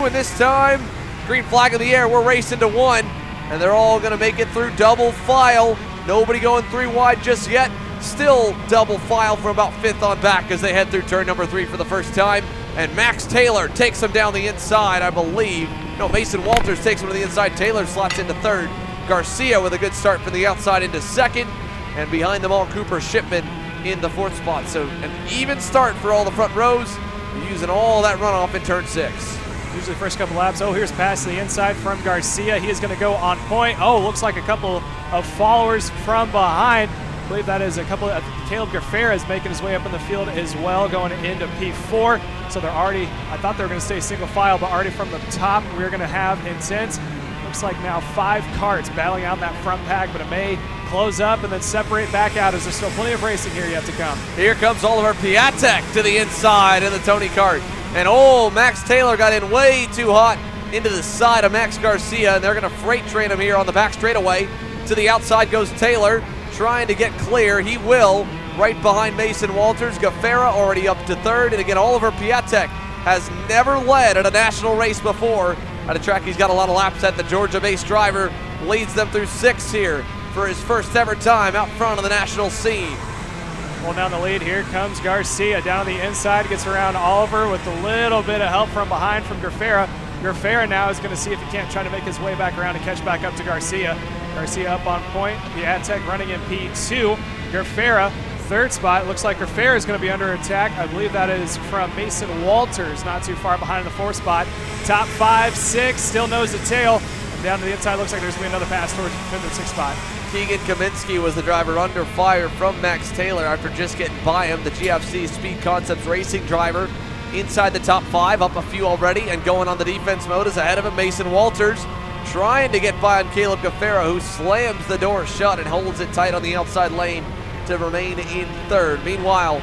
And this time, green flag in the air, we're racing to one, and they're all gonna make it through double file. Nobody going 3 wide just yet. Still double file from about 5th on back as they head through turn number 3 for the first time. And Max Taylor takes him down the inside, I believe. No, Mason Walters takes him to the inside. Taylor slots into 3rd. Garcia with a good start from the outside into 2nd. And behind them all, Cooper Shipman in the 4th spot. So an even start for all the front rows, using all that runoff in turn 6. Usually first couple laps. Oh, here's pass to the inside from Garcia. He is going to go on point. Oh, looks like a couple of followers from behind. I believe that is a couple of, Caleb Gaffera is making his way up in the field as well, going into P4. So they're already, I thought they were going to stay single file, but already from the top, we're going to have intense. Looks like now 5 karts battling out in that front pack, but it may close up and then separate back out as there's still plenty of racing here yet to come. Here comes Oliver Piatek to the inside in the Tony Kart. And oh, Max Taylor got in way too hot into the side of Max Garcia, and they're going to freight train him here on the back straightaway. To the outside goes Taylor, trying to get clear. He will, right behind Mason Walters. Gaffera already up to 3rd, and again, Oliver Piatek has never led at a national race before. At a track he's got a lot of laps at, the Georgia-based driver leads them through 6 here for his first ever time out front of the national scene. Pulling down the lead, here comes Garcia down the inside, gets around Oliver with a little bit of help from behind from Gaffera. Gaffera now is going to see if he can't try to make his way back around and catch back up to Garcia. Garcia up on point, Piatek running in P2. Gaffera, 3rd spot. Looks like Gaffera is going to be under attack. I believe that is from Mason Walters, not too far behind in the 4th spot. Top 5, 6, still nose to tail. And down to the inside, looks like there's going to be another pass towards the 5th and 6th spot. Keegan Kaminsky was the driver under fire from Max Taylor after just getting by him. The GFC Speed Concepts Racing driver inside the top 5, up a few already, and going on the defense mode is ahead of him Mason Walters, trying to get by on Caleb Gaffera, who slams the door shut and holds it tight on the outside lane to remain in 3rd. Meanwhile,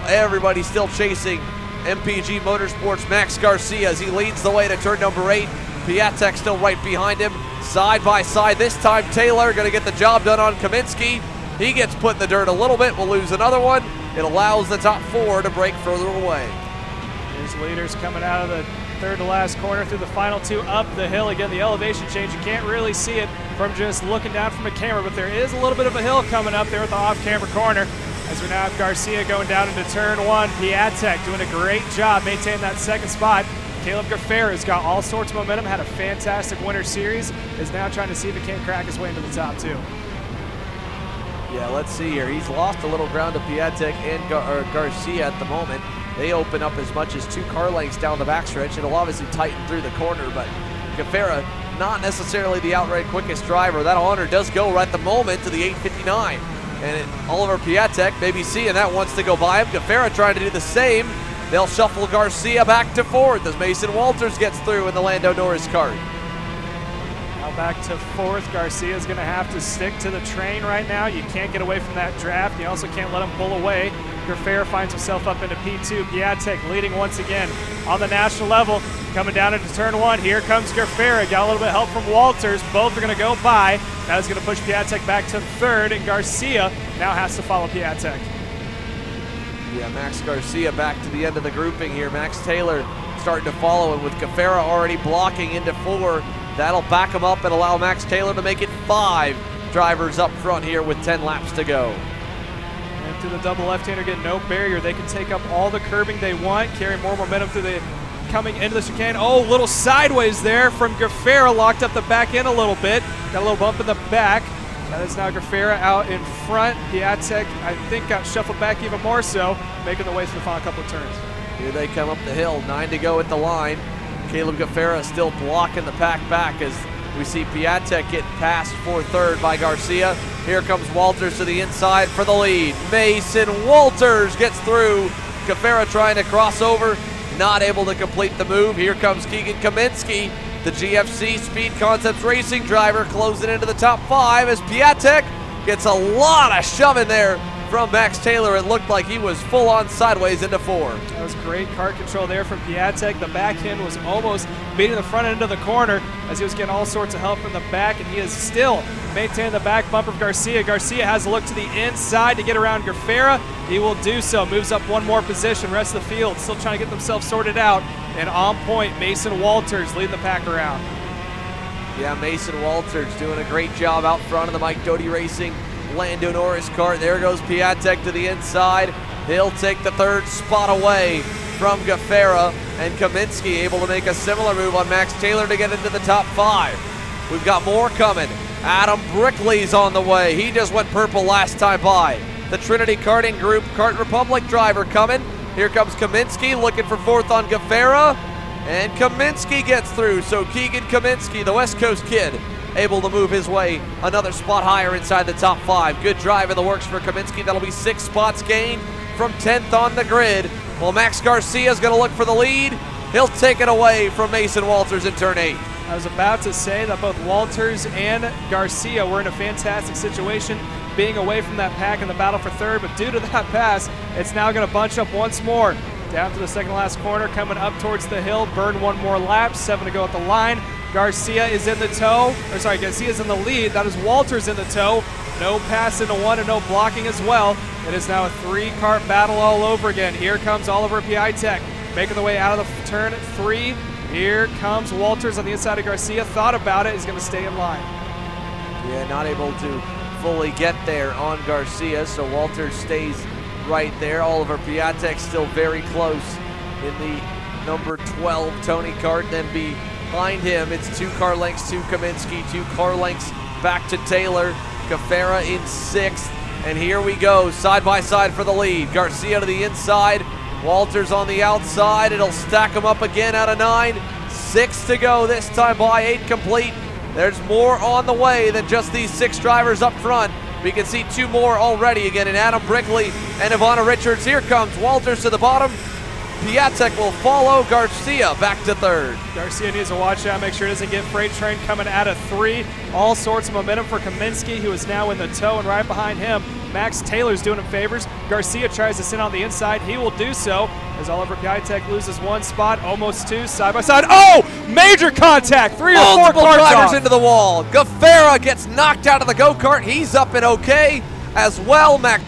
everybody's still chasing MPG Motorsports' Max Garcia as he leads the way to turn number 8. Piatek still right behind him, side by side. This time Taylor going to get the job done on Kaminsky. He gets put in the dirt a little bit, will lose another one. It allows the top 4 to break further away. Here's leaders coming out of the 3rd to last corner through the final 2 up the hill. Again, the elevation change, you can't really see it from just looking down from a camera, but there is a little bit of a hill coming up there at the off-camera corner. As we now have Garcia going down into turn 1. Piatek doing a great job maintaining that 2nd spot. Caleb Gaffera has got all sorts of momentum, had a fantastic winter series, is now trying to see if he can't crack his way into the top 2. Yeah, let's see here. He's lost a little ground to Piatek and Garcia at the moment. They open up as much as 2 car lengths down the backstretch. It'll obviously tighten through the corner, but Gaffera, not necessarily the outright quickest driver. That honor does go right at the moment to the 8:59. And Oliver Piatek, maybe seeing that, wants to go by him. Gaffera trying to do the same. They'll shuffle Garcia back to 4th as Mason Walters gets through in the Lando Norris kart. Now back to 4th. Garcia is going to have to stick to the train right now. You can't get away from that draft. You also can't let him pull away. Gaffera finds himself up into P2. Piatek leading once again on the national level. Coming down into turn 1. Here comes Gaffera. Got a little bit of help from Walters. Both are going to go by. That is going to push Piatek back to 3rd, and Garcia now has to follow Piatek. Yeah, Max Garcia back to the end of the grouping here. Max Taylor starting to follow, and with Gaffera already blocking into 4, that'll back him up and allow Max Taylor to make it 5 drivers up front here with 10 laps to go. And through the double left-hander, get no barrier. They can take up all the curbing they want, carry more momentum through the coming into the chicane. Oh, little sideways there from Gaffera, locked up the back end a little bit. Got a little bump in the back. That is now Gaffera out in front. Piatek, I think, got shuffled back even more so, making the way through the final couple of turns. Here they come up the hill, 9 to go at the line. Caleb Gaffera still blocking the pack back as we see Piatek get passed for 3rd by Garcia. Here comes Walters to the inside for the lead. Mason Walters gets through. Gaffera trying to cross over, not able to complete the move. Here comes Keegan Kaminsky, the GFC Speed Concepts Racing driver, closing into the top 5 as Piatek gets a lot of shoving there from Max Taylor. It looked like he was full on sideways into 4. That was great kart control there from Piatek. The back end was almost beating the front end of the corner as he was getting all sorts of help from the back, and he is still maintaining the back bumper of Garcia. Garcia has a look to the inside to get around Gaffera. He will do so, moves up 1 more position. Rest of the field still trying to get themselves sorted out And on point, Mason Walters leading the pack around. Yeah, Mason Walters doing a great job out front of the Mike Doty Racing Lando Norris kart. There goes Piatek to the inside. He'll take the third spot away from Gafera, and Kaminsky able to make a similar move on Max Taylor to get into the top 5. We've got more coming. Adam Brickley's on the way. He just went purple last time by. The Trinity Karting Group Kart Republic driver coming. Here comes Kaminsky looking for 4th on Gafera, and Kaminsky gets through. So Keegan Kaminsky, the West Coast kid, able to move his way another spot higher inside the top 5. Good drive in the works for Kaminsky. That'll be 6 spots gained from 10th on the grid. Well, Max Garcia is going to look for the lead. He'll take it away from Mason Walters in turn 8. I was about to say that both Walters and Garcia were in a fantastic situation being away from that pack in the battle for 3rd, but due to that pass, it's now going to bunch up once more. Down to the second last corner, coming up towards the hill, burn 1 more lap, 7 to go at the line. Garcia is in the tow, Garcia's in the lead. That is Walters in the tow. No pass into 1 and no blocking as well. It is now a 3-kart battle all over again. Here comes Oliver Piatek making the way out of the turn 3. Here comes Walters on the inside of Garcia. Thought about it, is going to stay in line. Yeah, not able to fully get there on Garcia, so Walters stays right there. Oliver Piatek still very close in the number 12 Tony kart. Then behind him, it's 2 car lengths to Kaminsky, 2 car lengths back to Taylor. Gafera in 6th, and here we go, side by side for the lead. Garcia to the inside, Walters on the outside. It'll stack them up again out of 9. 6 to go this time by 8 complete. There's more on the way than just these 6 drivers up front. We can see 2 more already again in Adam Brickley and Ivana Richards. Here comes Walters to the bottom. Piatek will follow. Garcia back to 3rd. Garcia needs to watch out, make sure he doesn't get freight train coming out of 3. All sorts of momentum for Kaminsky, who is now in the tow, and right behind him, Max Taylor's doing him favors. Garcia tries to sit on the inside. He will do so as Oliver Piatek loses 1 spot, almost 2, side by side. Oh, major contact, 3 or 4 Multiple cars drivers off. into the wall. Gafera gets knocked out of the go-kart. He's up and okay as well. Max